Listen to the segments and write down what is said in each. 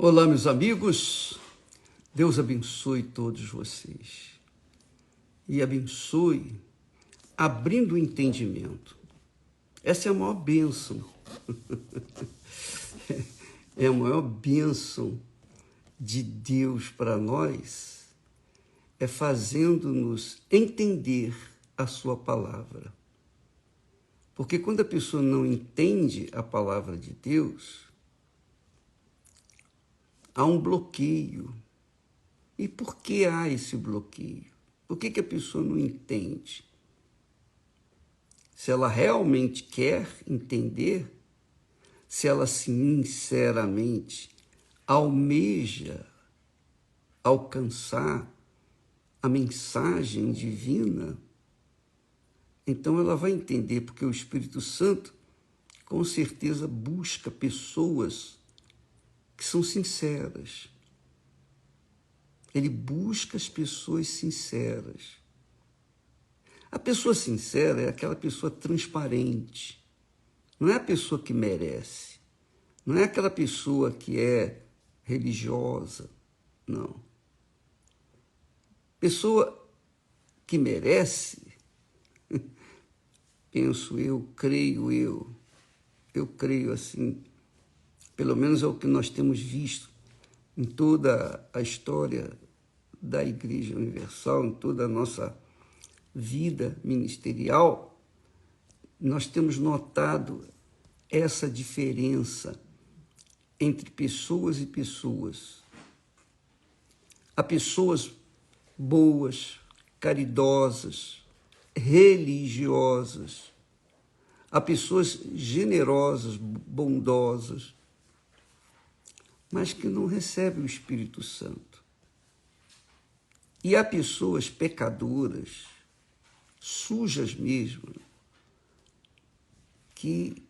Olá, meus amigos. Deus abençoe todos vocês e abençoe abrindo o entendimento. Essa é a maior bênção. É a maior bênção de Deus para nós, é fazendo-nos entender a sua palavra. Porque quando a pessoa não entende a palavra de Deus, há um bloqueio. E por que há esse bloqueio? Por que a pessoa não entende? Se ela realmente quer entender, se ela sinceramente almeja alcançar a mensagem divina, então ela vai entender, porque o Espírito Santo com certeza busca pessoas que são sinceras. Ele busca as pessoas sinceras. A pessoa sincera é aquela pessoa transparente. Não é a pessoa que merece. Não é aquela pessoa que é religiosa. Não. Pessoa que merece, penso eu, creio assim, pelo menos é o que nós temos visto em toda a história da Igreja Universal, em toda a nossa vida ministerial, nós temos notado essa diferença entre pessoas e pessoas. Há pessoas boas, caridosas, religiosas. Há pessoas generosas, bondosas, mas que não recebem o Espírito Santo. E há pessoas pecadoras, sujas mesmo, que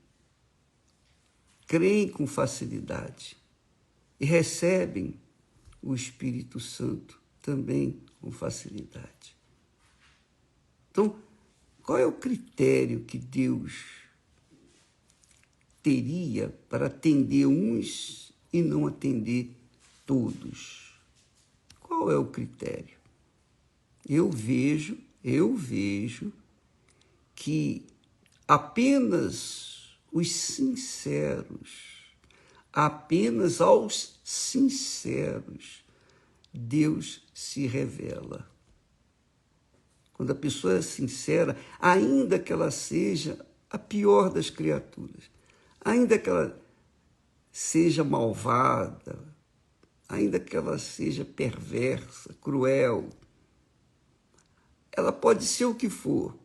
creem com facilidade e recebem o Espírito Santo também com facilidade. Então, qual é o critério que Deus teria para atender uns e não atender todos? Qual é o critério? Eu vejo que apenas os sinceros, apenas aos sinceros, Deus se revela. Quando a pessoa é sincera, ainda que ela seja a pior das criaturas, ainda que ela seja malvada, ainda que ela seja perversa, cruel, ela pode ser o que for,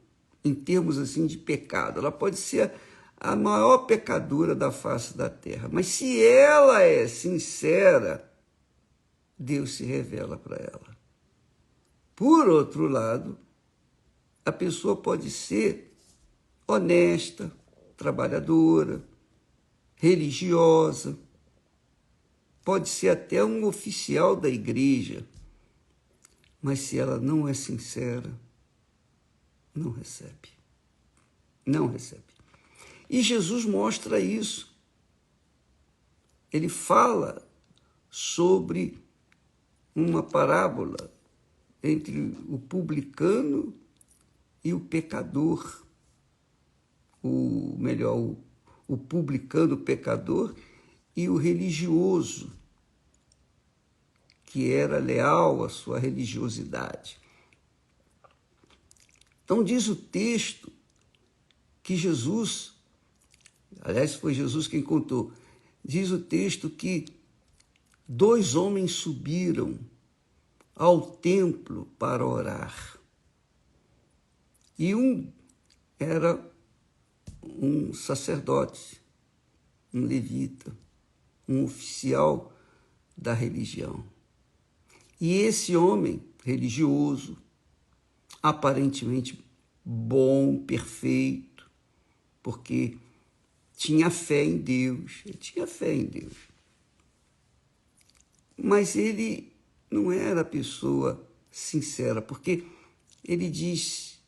em termos assim de pecado, ela pode ser a maior pecadora da face da terra, mas se ela é sincera, Deus se revela para ela. Por outro lado, a pessoa pode ser honesta, trabalhadora, religiosa, pode ser até um oficial da igreja, mas se ela não é sincera, não recebe. Não recebe. E Jesus mostra isso. Ele fala sobre uma parábola entre o publicano e o pecador. O publicano, o pecador, e o religioso, que era leal à sua religiosidade. Então diz o texto que Jesus, aliás, foi Jesus quem contou, diz o texto que 2 homens subiram ao templo para orar. E um era um sacerdote, um levita, um oficial da religião. E esse homem religioso, aparentemente bom, perfeito, porque tinha fé em Deus, ele tinha fé em Deus. Mas ele não era a pessoa sincera, porque ele diz,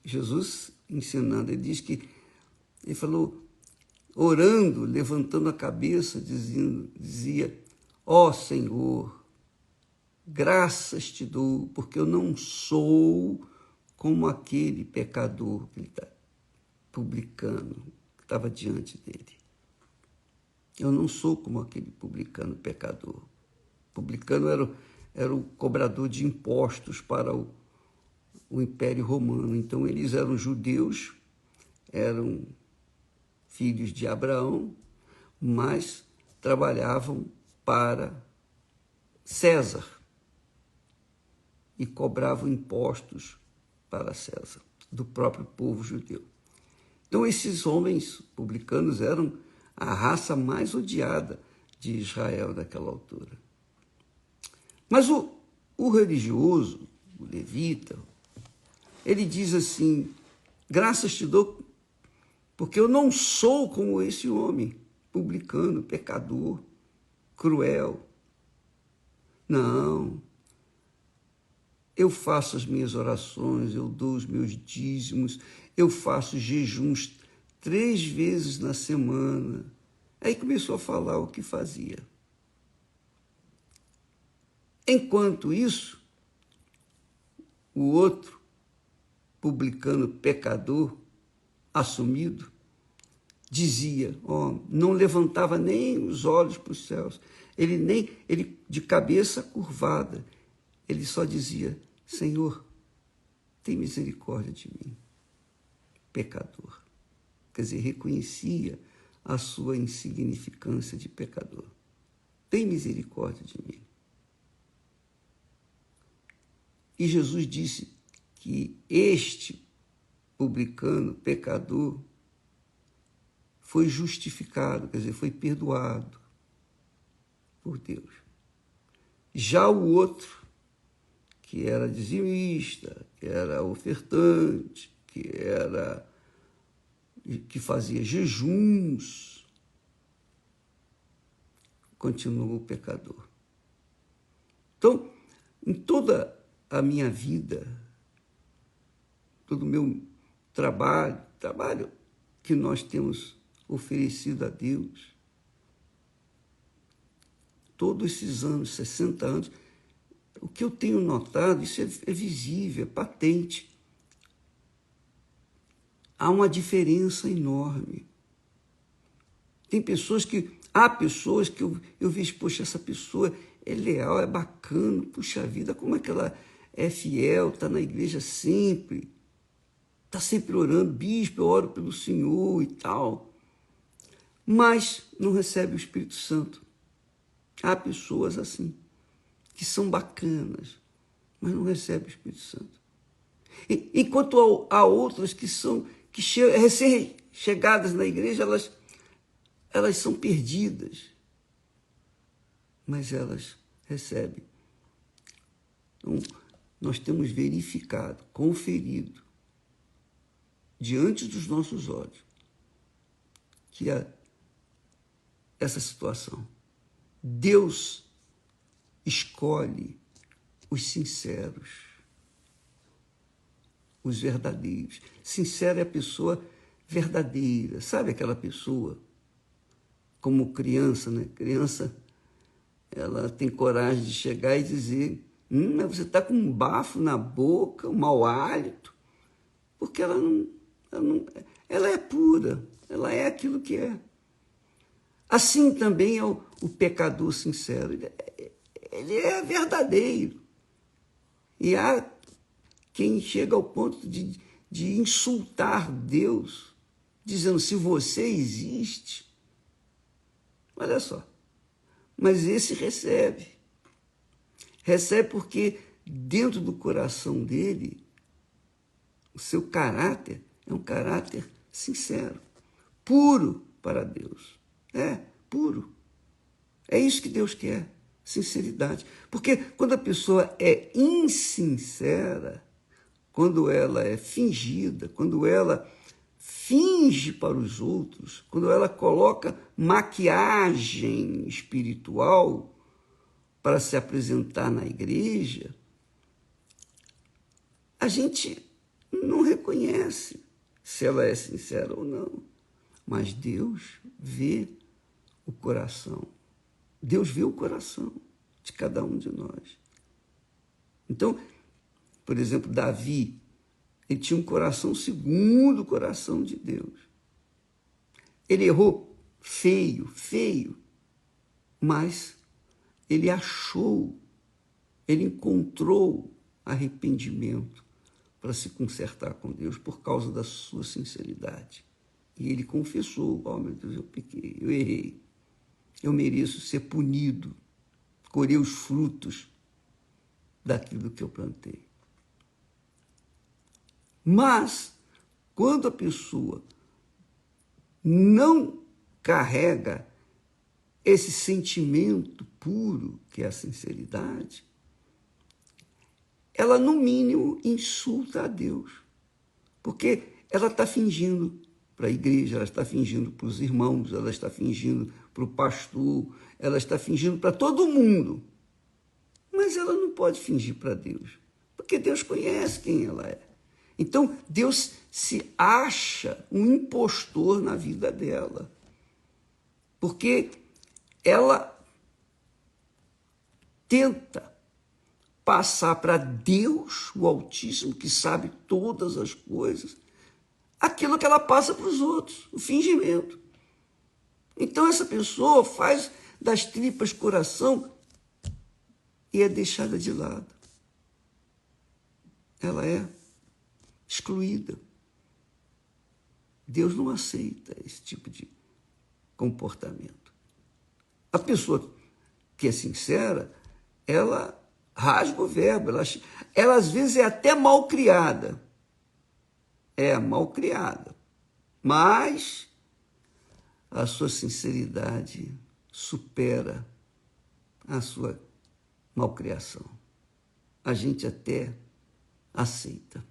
Jesus ensinando, ele falou, orando, levantando a cabeça, dizia, Ó Senhor, graças te dou, porque eu não sou como aquele pecador que ele está publicano, que estava diante dele. Eu não sou como aquele publicano pecador. Publicano era o cobrador de impostos para o Império Romano. Então, eles eram judeus, eram filhos de Abraão, mas trabalhavam para César e cobravam impostos para César, do próprio povo judeu. Então, esses homens publicanos eram a raça mais odiada de Israel naquela altura. Mas o religioso, o levita, ele diz assim, graças te dou, porque eu não sou como esse homem, publicano, pecador, cruel. Não, eu faço as minhas orações, eu dou os meus dízimos, eu faço jejuns 3 vezes na semana. Aí começou a falar o que fazia. Enquanto isso, o outro, publicano pecador, assumido, dizia, não levantava nem os olhos para os céus, ele de cabeça curvada, ele só dizia, Senhor, tem misericórdia de mim, pecador. Quer dizer, reconhecia a sua insignificância de pecador. Tem misericórdia de mim. E Jesus disse que este publicano, pecador, foi justificado, quer dizer, foi perdoado por Deus. Já o outro, que era dizimista, que era ofertante, que fazia jejuns, continuou pecador. Então, em toda a minha vida, todo o meu trabalho que nós temos oferecido a Deus, todos esses anos, 60 anos, o que eu tenho notado, isso é visível, é patente. Há uma diferença enorme. Há pessoas que eu vejo, poxa, essa pessoa é leal, é bacana, puxa vida, como é que ela é fiel, está na igreja sempre, está sempre orando, bispo, eu oro pelo Senhor e tal, mas não recebe o Espírito Santo. Há pessoas assim, que são bacanas, mas não recebem o Espírito Santo. Enquanto há outras que recém-chegadas na igreja, elas são perdidas, mas elas recebem. Então, nós temos verificado, conferido, diante dos nossos olhos, que essa situação. Deus escolhe os sinceros, os verdadeiros. Sincero é a pessoa verdadeira. Sabe aquela pessoa, como criança, né? Criança, ela tem coragem de chegar e dizer, mas você está com um bafo na boca, um mau hálito, porque ela é pura, ela é aquilo que é. Assim também é o pecador sincero, ele é verdadeiro. E há quem chega ao ponto de insultar Deus, dizendo, se você existe, olha só, mas esse recebe porque dentro do coração dele, o seu caráter é um caráter sincero, puro para Deus. É, puro. É isso que Deus quer, sinceridade. Porque quando a pessoa é insincera, quando ela é fingida, quando ela finge para os outros, quando ela coloca maquiagem espiritual para se apresentar na igreja, a gente não reconhece se ela é sincera ou não. Mas Deus vê o coração. Deus vê o coração de cada um de nós. Então, por exemplo, Davi, ele tinha um coração segundo o coração de Deus. Ele errou feio, feio, mas ele achou, ele encontrou arrependimento para se consertar com Deus por causa da sua sinceridade. E ele confessou: oh, meu Deus, eu pequei, eu errei, eu mereço ser punido, colher os frutos daquilo que eu plantei. Mas, quando a pessoa não carrega esse sentimento puro, que é a sinceridade, ela, no mínimo, insulta a Deus. Porque ela está fingindo para a igreja, ela está fingindo para os irmãos, ela está fingindo para o pastor, ela está fingindo para todo mundo. Mas ela não pode fingir para Deus, porque Deus conhece quem ela é. Então, Deus se acha um impostor na vida dela, porque ela tenta passar para Deus, o Altíssimo, que sabe todas as coisas, aquilo que ela passa para os outros, o fingimento. Então, essa pessoa faz das tripas coração e é deixada de lado. Ela é excluída. Deus não aceita esse tipo de comportamento. A pessoa que é sincera, ela rasga o verbo, ela às vezes é até mal criada. É mal criada. Mas a sua sinceridade supera a sua malcriação. A gente até aceita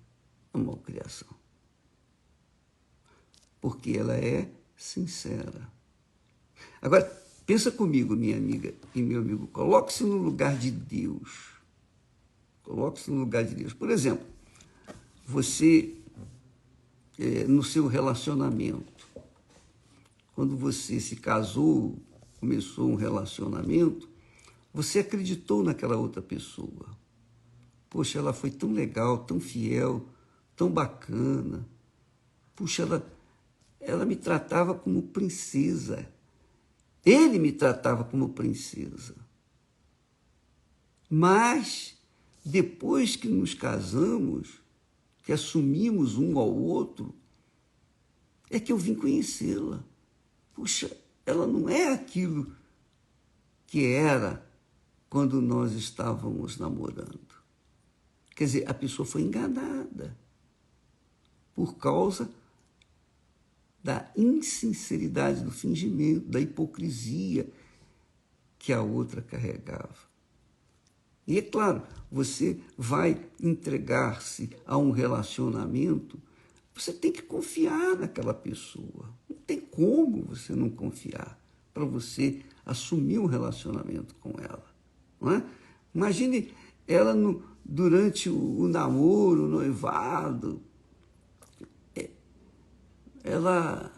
a malcriação, porque ela é sincera. Agora, pensa comigo, minha amiga e meu amigo, coloque-se no lugar de Deus. Coloque-se no lugar de Deus. Por exemplo, você, no seu relacionamento, quando você se casou, começou um relacionamento, você acreditou naquela outra pessoa. Poxa, ela foi tão legal, tão fiel, tão bacana. Puxa, ela me tratava como princesa. Ele me tratava como princesa. Mas, depois que nos casamos, que assumimos um ao outro, é que eu vim conhecê-la. Puxa, ela não é aquilo que era quando nós estávamos namorando. Quer dizer, a pessoa foi enganada por causa da insinceridade, do fingimento, da hipocrisia que a outra carregava. E é claro, você vai entregar-se a um relacionamento, você tem que confiar naquela pessoa. Não tem como você não confiar para você assumir um relacionamento com ela. Não é? Imagine ela durante o namoro, o noivado, ela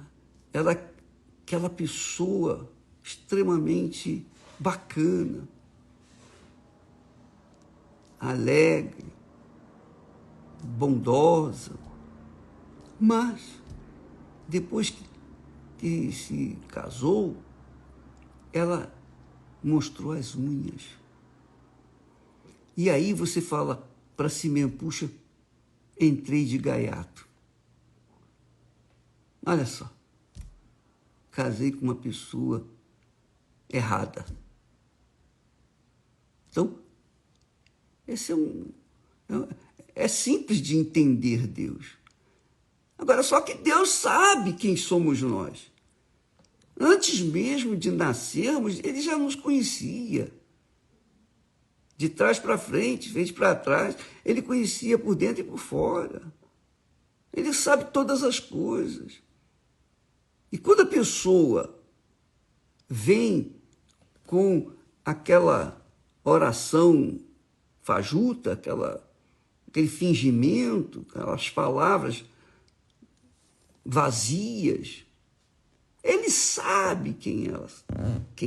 aquela pessoa extremamente bacana, alegre, bondosa, mas depois que se casou, ela mostrou as unhas. E aí você fala para si mesmo: puxa, entrei de gaiato. Olha só, casei com uma pessoa errada. Então, esse é simples de entender Deus. Agora, só que Deus sabe quem somos nós. Antes mesmo de nascermos, Ele já nos conhecia. De trás para frente, frente para trás, Ele conhecia por dentro e por fora. Ele sabe todas as coisas. E quando a pessoa vem com aquela oração fajuta, aquele fingimento, aquelas palavras vazias, ele sabe quem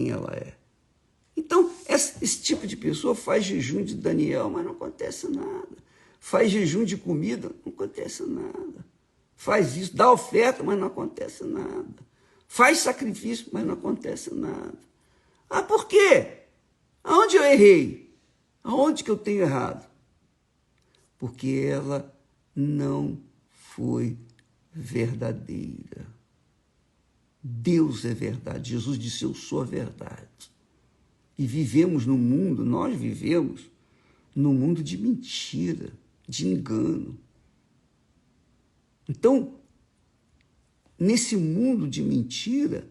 ela é. Então, esse tipo de pessoa faz jejum de Daniel, mas não acontece nada. Faz jejum de comida, não acontece nada. Faz isso, dá oferta, mas não acontece nada. Faz sacrifício, mas não acontece nada. Ah, por quê? Aonde eu errei? Aonde que eu tenho errado? Porque ela não foi verdadeira. Deus é verdade. Jesus disse, eu sou a verdade. E vivemos no mundo, nós vivemos no mundo de mentira, de engano. Então, nesse mundo de mentira,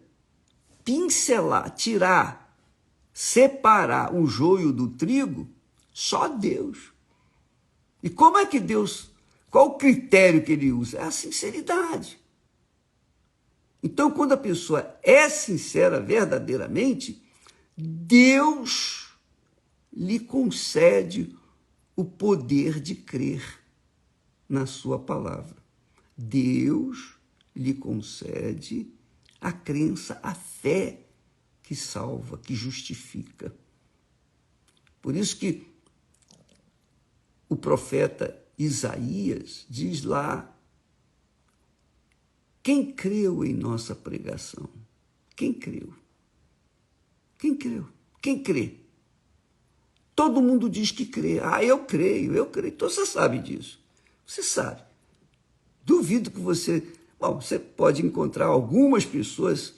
pincelar, tirar, separar o joio do trigo, só Deus. E como é que Deus, qual o critério que ele usa? É a sinceridade. Então, quando a pessoa é sincera verdadeiramente, Deus lhe concede o poder de crer na sua palavra. Deus lhe concede a crença, a fé que salva, que justifica. Por isso que o profeta Isaías diz lá, quem creu em nossa pregação? Quem creu? Quem creu? Quem crê? Todo mundo diz que crê. Ah, eu creio, eu creio. Então você sabe disso. Você sabe. Duvido que você... Bom, você pode encontrar algumas pessoas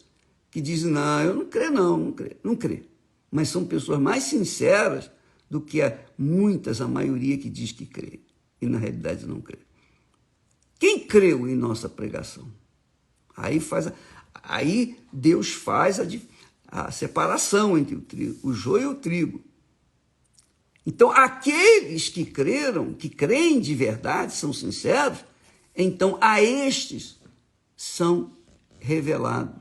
que dizem, não, eu não creio não, não creio. Mas são pessoas mais sinceras do que a maioria que diz que crê. E na realidade não crê. Quem creu em nossa pregação? Aí Deus faz a separação entre o joio e o trigo. Então, aqueles que creram, que creem de verdade, são sinceros, então a estes são revelado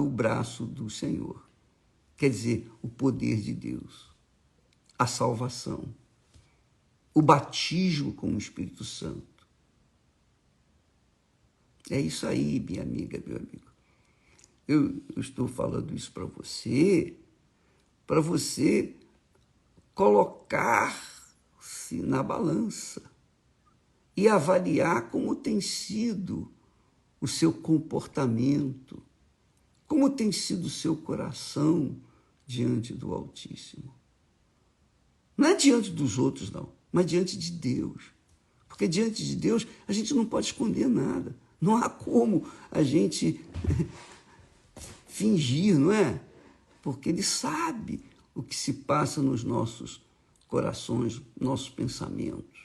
o braço do Senhor. Quer dizer, o poder de Deus, a salvação, o batismo com o Espírito Santo. É isso aí, minha amiga, meu amigo. Eu estou falando isso para você colocar-se na balança e avaliar como tem sido o seu comportamento, como tem sido o seu coração diante do Altíssimo. Não é diante dos outros, não, mas diante de Deus. Porque diante de Deus a gente não pode esconder nada. Não há como a gente fingir, não é? Porque Ele sabe o que se passa nos nossos corações, nossos pensamentos.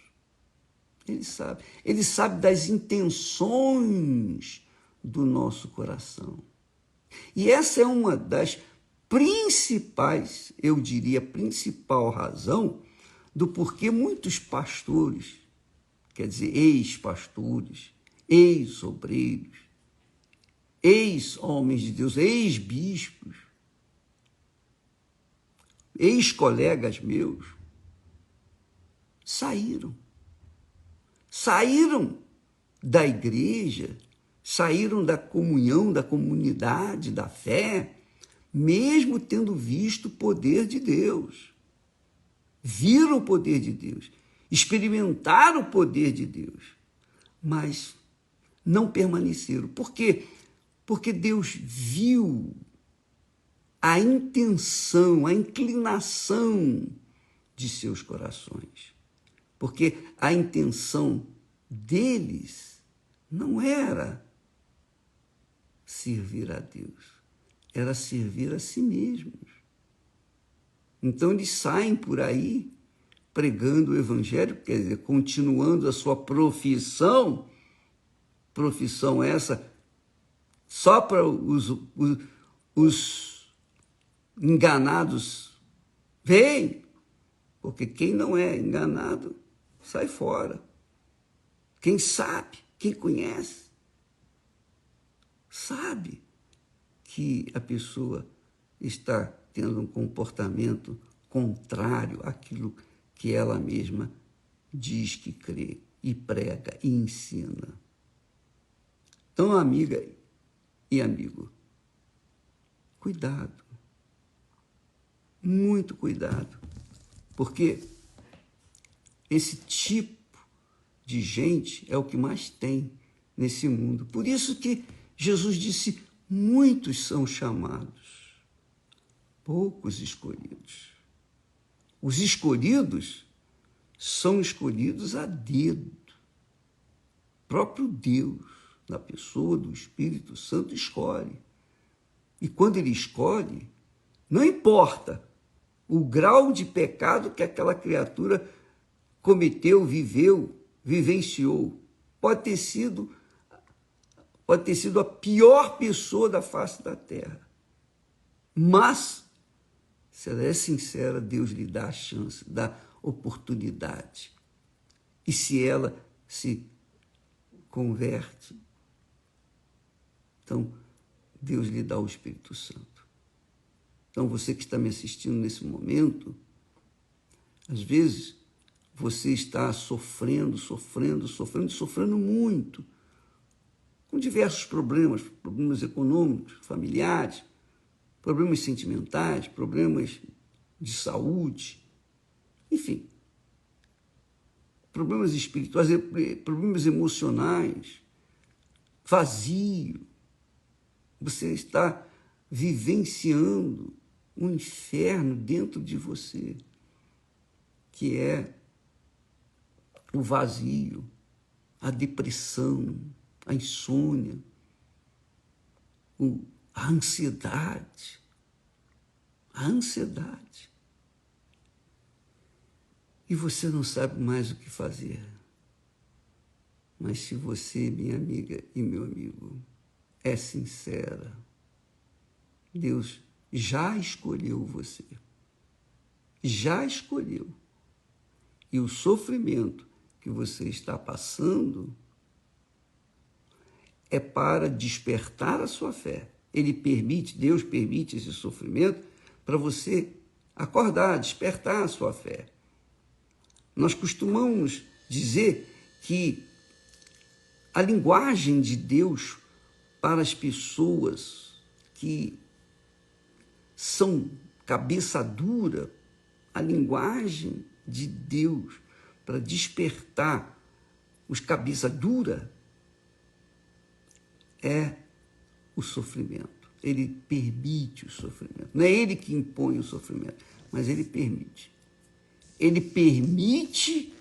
Ele sabe. Ele sabe das intenções do nosso coração. E essa é uma das principais, eu diria, principal razão do porquê muitos pastores, quer dizer, ex-pastores, ex-obreiros, ex-homens de Deus, ex-bispos, ex-colegas meus, saíram da igreja, saíram da comunhão, da comunidade, da fé, mesmo tendo visto o poder de Deus. Viram o poder de Deus, experimentaram o poder de Deus, mas não permaneceram. Por quê? Porque Deus viu a intenção, a inclinação de seus corações. Porque a intenção deles não era servir a Deus, era servir a si mesmos. Então eles saem por aí pregando o evangelho, quer dizer, continuando a sua profissão essa só para os enganados vem, porque quem não é enganado sai fora. Quem sabe, quem conhece, sabe que a pessoa está tendo um comportamento contrário àquilo que ela mesma diz que crê e prega e ensina. Então, amiga e amigo, cuidado. muito cuidado, porque esse tipo de gente é o que mais tem nesse mundo. Por isso que Jesus disse, muitos são chamados, poucos escolhidos. Os escolhidos são escolhidos a dedo. O próprio Deus, na pessoa do Espírito Santo, escolhe. E quando ele escolhe, não importa o grau de pecado que aquela criatura cometeu, viveu, vivenciou. Pode ter sido a pior pessoa da face da terra. Mas, se ela é sincera, Deus lhe dá a chance, dá oportunidade. E se ela se converte, então Deus lhe dá o Espírito Santo. Então, você que está me assistindo nesse momento, às vezes você está sofrendo muito, com diversos problemas econômicos, familiares, problemas sentimentais, problemas de saúde, enfim, problemas espirituais, problemas emocionais, vazio. Você está vivenciando um inferno dentro de você, que é o vazio, a depressão, a insônia, a ansiedade. E você não sabe mais o que fazer. Mas se você, minha amiga e meu amigo, é sincera, Deus já escolheu você. Já escolheu. E o sofrimento que você está passando é para despertar a sua fé. Deus permite esse sofrimento para você acordar, despertar a sua fé. Nós costumamos dizer que a linguagem de Deus para as pessoas que são cabeça dura, a linguagem de Deus para despertar os cabeça dura é o sofrimento. Ele permite o sofrimento. Não é ele que impõe o sofrimento, mas ele permite. Ele permite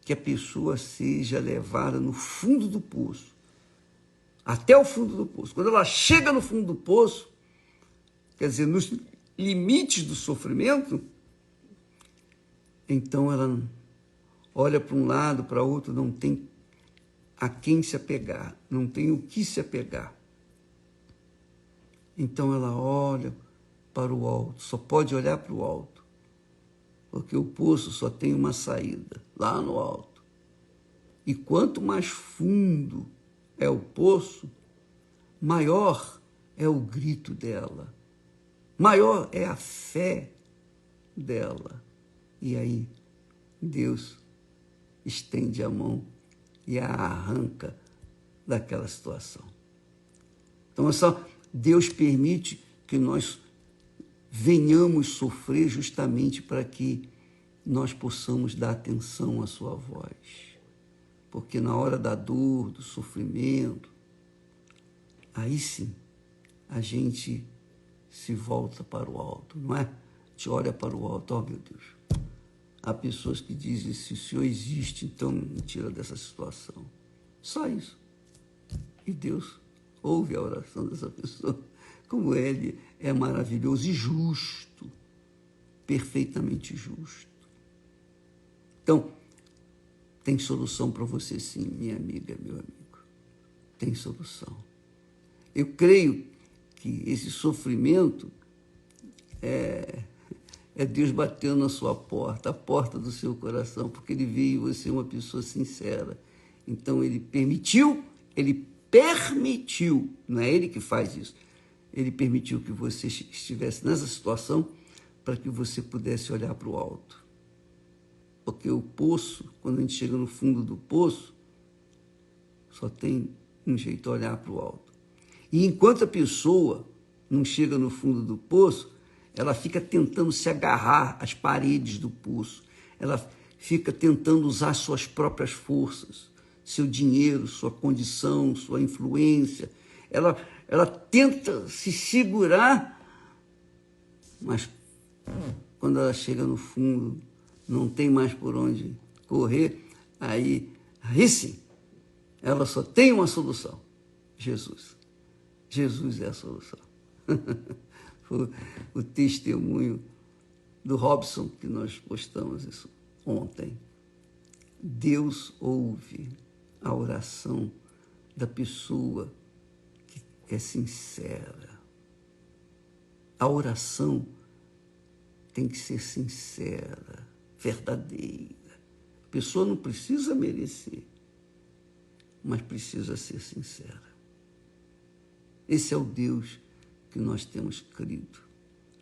que a pessoa seja levada no fundo do poço, até o fundo do poço. Quando ela chega no fundo do poço, quer dizer, nos limites do sofrimento, então ela olha para um lado, para outro, não tem a quem se apegar, não tem o que se apegar. Então ela olha para o alto, só pode olhar para o alto, porque o poço só tem uma saída, lá no alto. E quanto mais fundo é o poço, maior é o grito dela, maior é a fé dela. E aí Deus estende a mão e a arranca daquela situação. Então, Deus permite que nós venhamos sofrer justamente para que nós possamos dar atenção à sua voz. Porque na hora da dor, do sofrimento, aí sim a gente se volta para o alto, não é? A gente olha para o alto, meu Deus. Há pessoas que dizem, se o Senhor existe, então me tira dessa situação. Só isso. E Deus ouve a oração dessa pessoa. Como Ele é maravilhoso e justo, perfeitamente justo. Então, tem solução para você sim, minha amiga, meu amigo. Tem solução. Eu creio que esse sofrimento é Deus batendo na sua porta, a porta do seu coração, porque Ele viu você uma pessoa sincera. Então, Ele permitiu, não é Ele que faz isso, Ele permitiu que você estivesse nessa situação para que você pudesse olhar para o alto. Porque o poço, quando a gente chega no fundo do poço, só tem um jeito, olhar para o alto. E enquanto a pessoa não chega no fundo do poço, ela fica tentando se agarrar às paredes do poço, ela fica tentando usar suas próprias forças, seu dinheiro, sua condição, sua influência. Ela tenta se segurar, mas quando ela chega no fundo, não tem mais por onde correr, aí sim, ela só tem uma solução: Jesus. Jesus é a solução. Foi o testemunho do Robson que nós postamos isso ontem. Deus ouve a oração da pessoa que é sincera. A oração tem que ser sincera, verdadeira. A pessoa não precisa merecer, mas precisa ser sincera. Esse é o Deus que nós temos crido.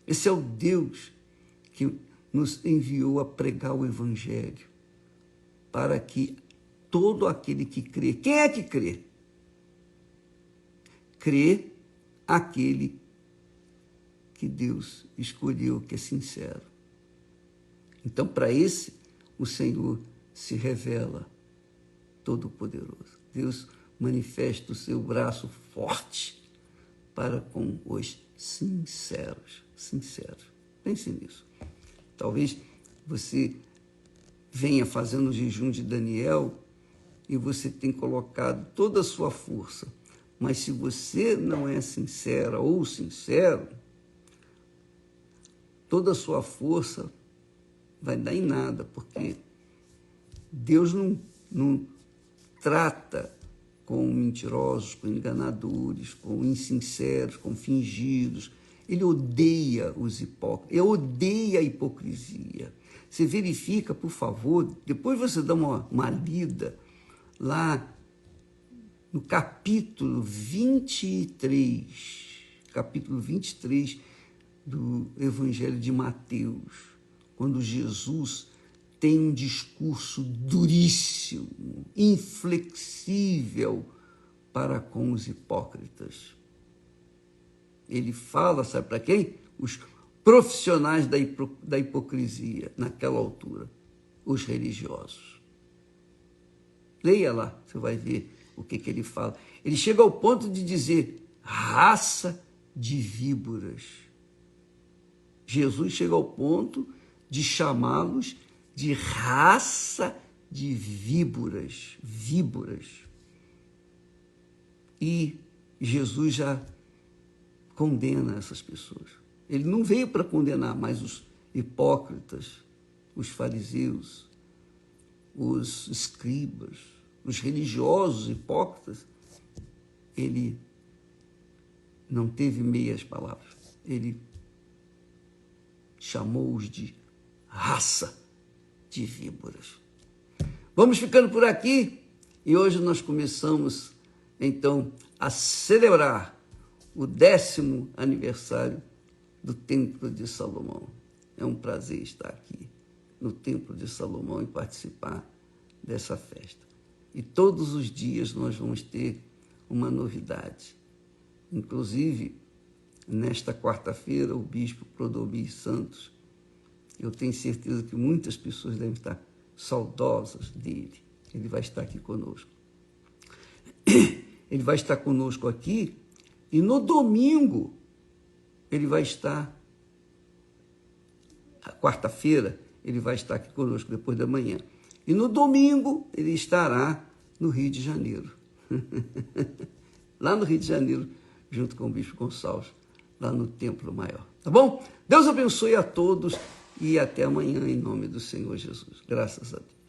Esse é o Deus que nos enviou a pregar o Evangelho, para que todo aquele que crê... Quem é que crê? Crê aquele que Deus escolheu, que é sincero. Então, para esse, o Senhor se revela todo-poderoso. Deus manifesta o seu braço forte para com os sinceros. Sinceros. Pense nisso. Talvez você venha fazendo o jejum de Daniel e você tem colocado toda a sua força. Mas se você não é sincera ou sincero, toda a sua força vai dar em nada, porque Deus não trata com mentirosos, com enganadores, com insinceros, com fingidos. Ele odeia os hipócritas, ele odeia a hipocrisia. Você verifica, por favor, depois você dá uma lida lá no capítulo 23 do Evangelho de Mateus, quando Jesus tem um discurso duríssimo, inflexível para com os hipócritas. Ele fala, sabe para quem? Os profissionais da hipocrisia, naquela altura, os religiosos. Leia lá, você vai ver o que ele fala. Ele chega ao ponto de dizer: raça de víboras. Jesus chega ao ponto de chamá-los de raça de víboras. E Jesus já condena essas pessoas. Ele não veio para condenar mais os hipócritas, os fariseus, os escribas, os religiosos hipócritas. Ele não teve meias palavras. Ele chamou-os de raça de víboras. Vamos ficando por aqui e hoje nós começamos, então, a celebrar o 10º aniversário do Templo de Salomão. É um prazer estar aqui no Templo de Salomão e participar dessa festa. E todos os dias nós vamos ter uma novidade. Inclusive, nesta quarta-feira, o bispo Clodomir Santos, eu tenho certeza que muitas pessoas devem estar saudosas dele. Ele vai estar aqui conosco. Ele vai estar conosco aqui e no domingo ele vai estar, quarta-feira, ele vai estar aqui conosco depois da manhã. E no domingo ele estará no Rio de Janeiro. Lá no Rio de Janeiro, junto com o bispo Gonçalves, lá no Templo Maior. Tá bom? Deus abençoe a todos e até amanhã em nome do Senhor Jesus. Graças a Deus.